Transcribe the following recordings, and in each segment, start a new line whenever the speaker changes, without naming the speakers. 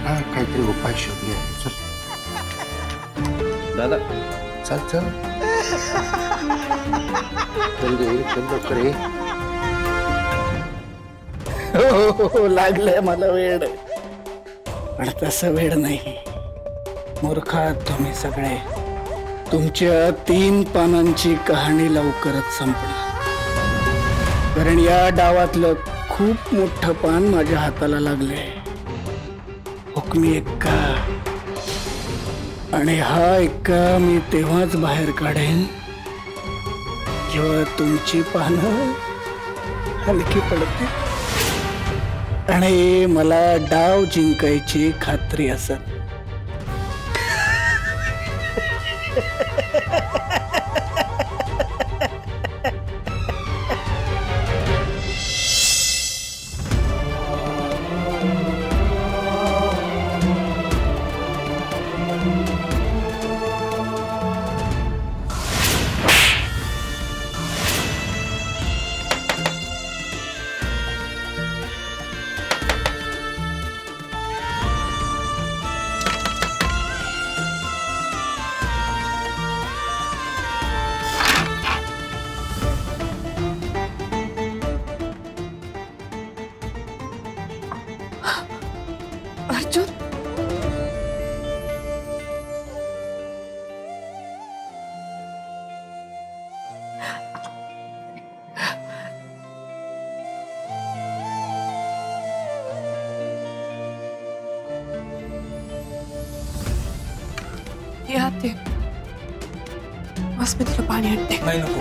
काहीतरी उपाय शोधूया. चल
दादा,
चल चल चल गे, चल लवकर ये.
हो लागलंय मला वेड, पण तसं वेड नाही. मूर्खात तुम्ही सगळे. तुमच्या 3 पानांची कहाणी लवकरच संपणार, कारण या डावातलं खूप मोठं पान माझ्या हाताला लागले. हुकमी एक्का, आणि हा एक्का मी तेव्हाच बाहेर काढेन जेव्हा तुमची पानं हलकी पडते आणि मला डाव जिंकायची खात्री असत.
अर्जुन, या ते बस, मी तुला पाणी आणते.
नाही नको,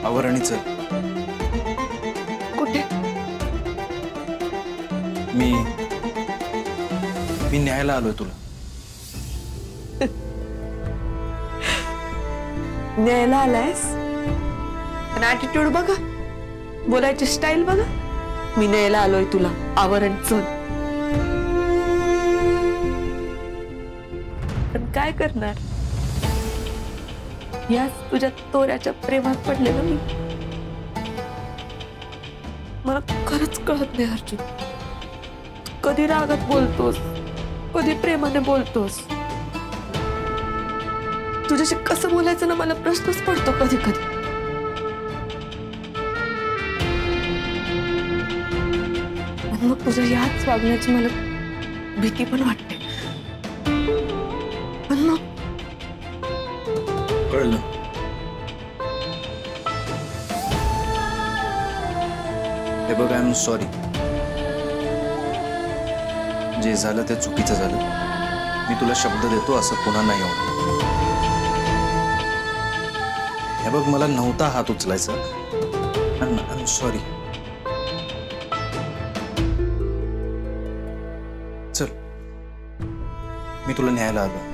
आवर आणि चल.
कुठे?
मी न्यायला आलोय तुला.
न्यायला आलायस? पण ॲटिट्यूड बघा, बोलायची स्टाईल बघा. मी न्यायला आलोय तुला, आवरण चल. पण काय करणार, याच तुझ्या तोऱ्याच्या प्रेमात पडले ना मी. मला खरंच कळत नाही अर्जुन, कधी रागात बोलतोस, कधी प्रेमाने बोलतोस. तुझ्याशी कसं बोलायचं ना, मला प्रश्नच पडतो कधी कधी. मग तुझ्या याच वागण्याची मला भीती पण वाटते. पण मग
कळलं. हे बघ, आय एम सॉरी. जे झालं ते चुकीचं झालं. मी तुला शब्द देतो, असं पुन्हा नाही होणार. हे बघ, मला नव्हता हात उचलायचा. I am sorry. चल, मी तुला न्यायला आलो.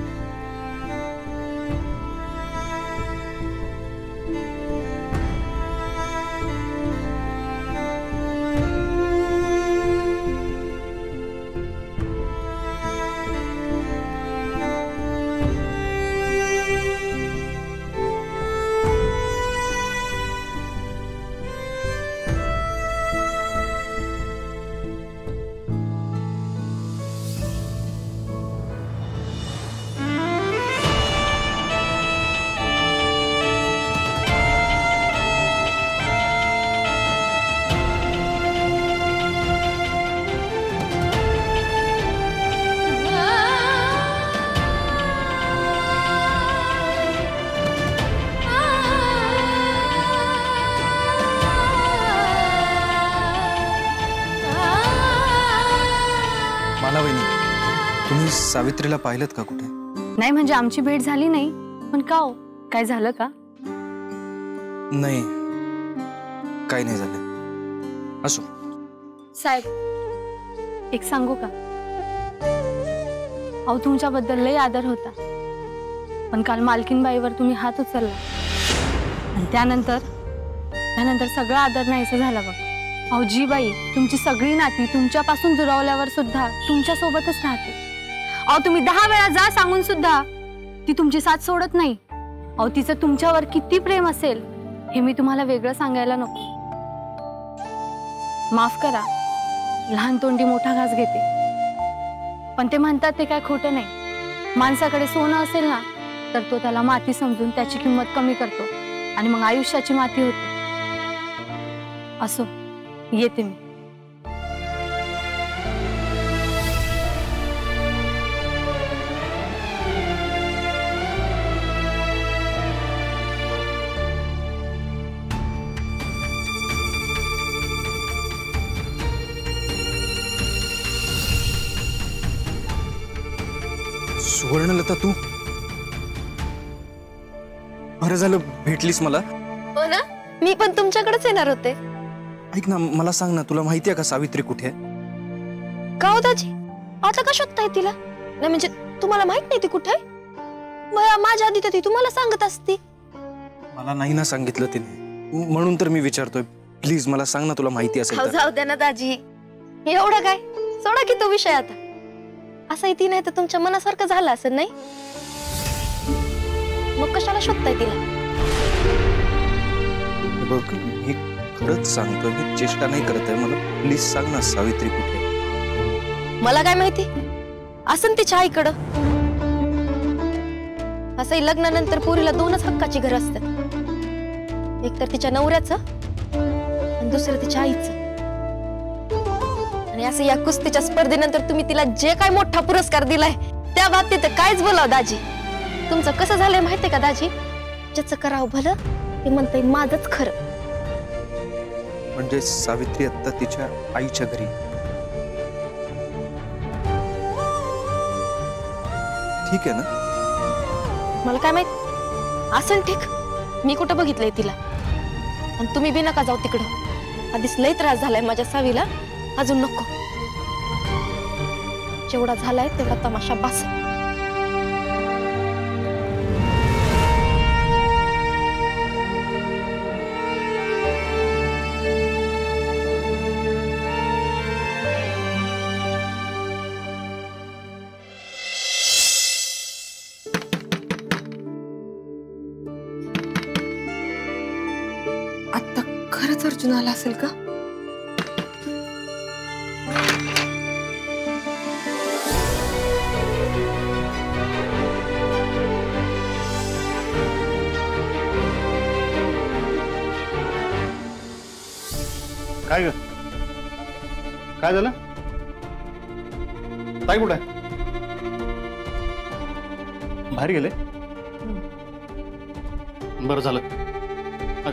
तुम्ही सावित्रीला पाहिलत का कुठे?
नाही, म्हणजे आमची भेट झाली नाही. पण का हो, काय झालं का?
नाही, काही नाही झालं. असो.
साहेब, एक सांगू का? अहो, तुमच्याबद्दल लय आदर होता, पण काल मालकीनबाईवर तुम्ही हात उचलला आणि त्यानंतर सगळा आदर नाहीसा झाला बघा. अहो, जी बाई तुमची सगळी नाती तुमच्यापासून दुरावल्यावर सुद्धा तुमच्या सोबतच राहते. अहो, तुम्ही 10 वेळा जा सांगून सुद्धा ती तुमची साथ सोडत नाही. अहो, तिचं तुमच्यावर किती प्रेम असेल हे मी तुम्हाला वेगळं सांगायला नको. माफ करा, लहान तोंडी मोठा घास घेते. पण ते म्हणतात ते काय खोटं नाही. माणसाकडे सोनं असेल ना तर तो त्याला माती समजून त्याची किंमत कमी करतो आणि मग आयुष्याची माती होते. असो, येते मी.
सुवर्णलता, तू बरं झालं भेटलीस मला.
हो ना, मी पण तुमच्याकडेच येणार होते.
ऐक ना, मला सांग ना, तुला माहिती आहे का सावित्री कुठे आहे?
का हो दाजी, आता का शोधताय तिला? नाही म्हणजे तुम्हाला माहित नाही ती कुठे आहे? माझ्या आधी तर ती तुम्हाला सांगत असती.
मला नाही ना सांगितलं तिने, म्हणून तर मी विचारतोय. प्लीज मला सांग ना, तुला माहिती असेल तर.
जाऊ द्या ना दाजी, एवढं काय, सोडा की तो विषय. आता असं ती नाही तर तुमच्या मनासारखं झालं असेल नाही, मग कशाला शोधताय तिला?
बघ, मी खरंच सांगतोय, मी चेष्टा नाही करत आहे. मला प्लीज सांग ना, सावित्री कुठे आहे?
मला काय माहिती, असं तिच्या आईकडं. असंही लग्नानंतर पोरीला दोनच हक्काची घर असतात, एक तर तिच्या नवऱ्याचं आणि दुसरं तिच्या आईचं. आणि असं या कुस्तीच्या स्पर्धेनंतर तुम्ही तिला जे काय मोठा पुरस्कार दिलाय त्या बाबतीत कायच बोलाव दाजी. तुमचं कसं झालंय माहितीये का दाजी, ज्याचं करावं भलं ते म्हणता येईल माझंच खरं.
म्हणजे सावित्री आता तिच्या आईच्या घरी? ठीक आहे ना?
मला काय माहित, असं ठीक. मी कुठं बघितलंय तिला? आणि तुम्ही बी नका जाऊ तिकडं. आधीच लय त्रास झालाय माझ्या सावीला, अजून नको. जेवढा झालाय तेवढा तमाशा बास.
आता खरंच अर्जुन आला असेल का?
काय ग, काय झालं? ताई कुठे आहे? बाहेर गेले? बरं झालं.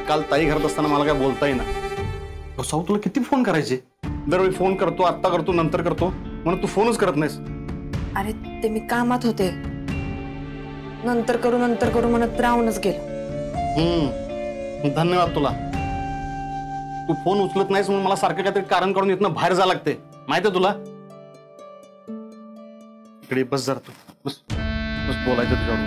काल ताई घरात असताना मला काय बोलता येईना. साऊ तुला किती फोन करायचे? दरवेळी फोन करतो, आत्ता करतो, नंतर करतो, म्हणून तू फोनच करत नाहीस.
अरे ते मी कामात होते, नंतर करू म्हणत राहूनच गेलो.
धन्यवाद तुला. तू फोन उचलत नाहीस म्हणून मला सारखं काहीतरी कारण काढून इथनं बाहेर जावं लागते, माहितीये तुला? इकडे बस जरा, तू बस बस, बोलायचं तुझ्यावर.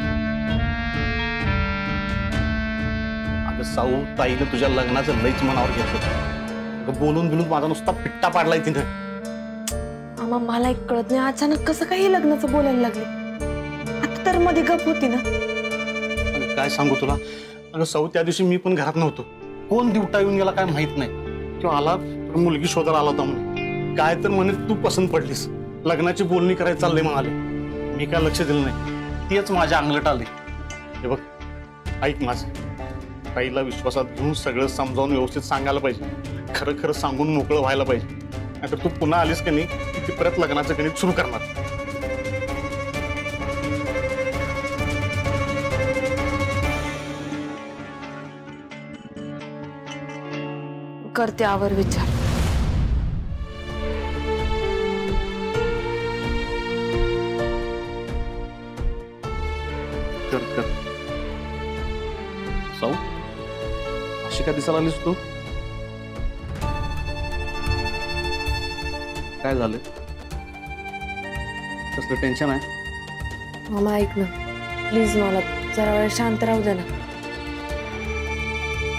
अगं साऊ, ताईने तुझ्या लग्नाचं लईच मनावर घेतलं. बोलून बिलून माझा नुसता पिट्टा पाडलाय तिने.
आम्हा मला एक कळत नाही, अचानक कसं काही लग्नाचं बोलायला लागले. आता तर मध्ये गप होती ना.
अगं काय सांगू तुला. अगं साऊ, त्या दिवशी मी पण घरात नव्हतो. कोण दिवटा येऊन गेला काय माहित नाही, किंवा आला तर मुलगी शोधायला आला होता म्हणे. काय तर म्हणे तू पसंत पडलीस, लग्नाची बोलणी करायला चालले म्हणाले. मी काय लक्ष दिलं नाही, तेच माझ्या अंगलट आले. हे बघ, ऐक माझं, ताईला विश्वासात घेऊन सगळं समजावून व्यवस्थित सांगायला पाहिजे. खरं खरं सांगून मोकळं व्हायला पाहिजे. नाहीतर तू पुन्हा आलीस की नाही, ती परत लग्नाचं गणित सुरू करणार.
करते आवर विचार.
कर कर. साऊ, अशी का दिसायला आलीस तू? काय झालं? कसलं टेन्शन आहे?
मामा ऐक ना प्लीज, मला जरा वेळ शांत राहू दे ना.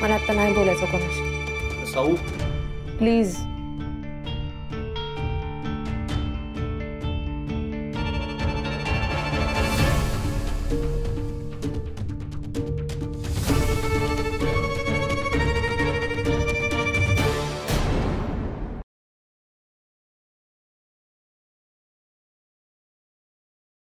मला आता नाही बोलायचं कोणाशी.
साऊ
प्लीज.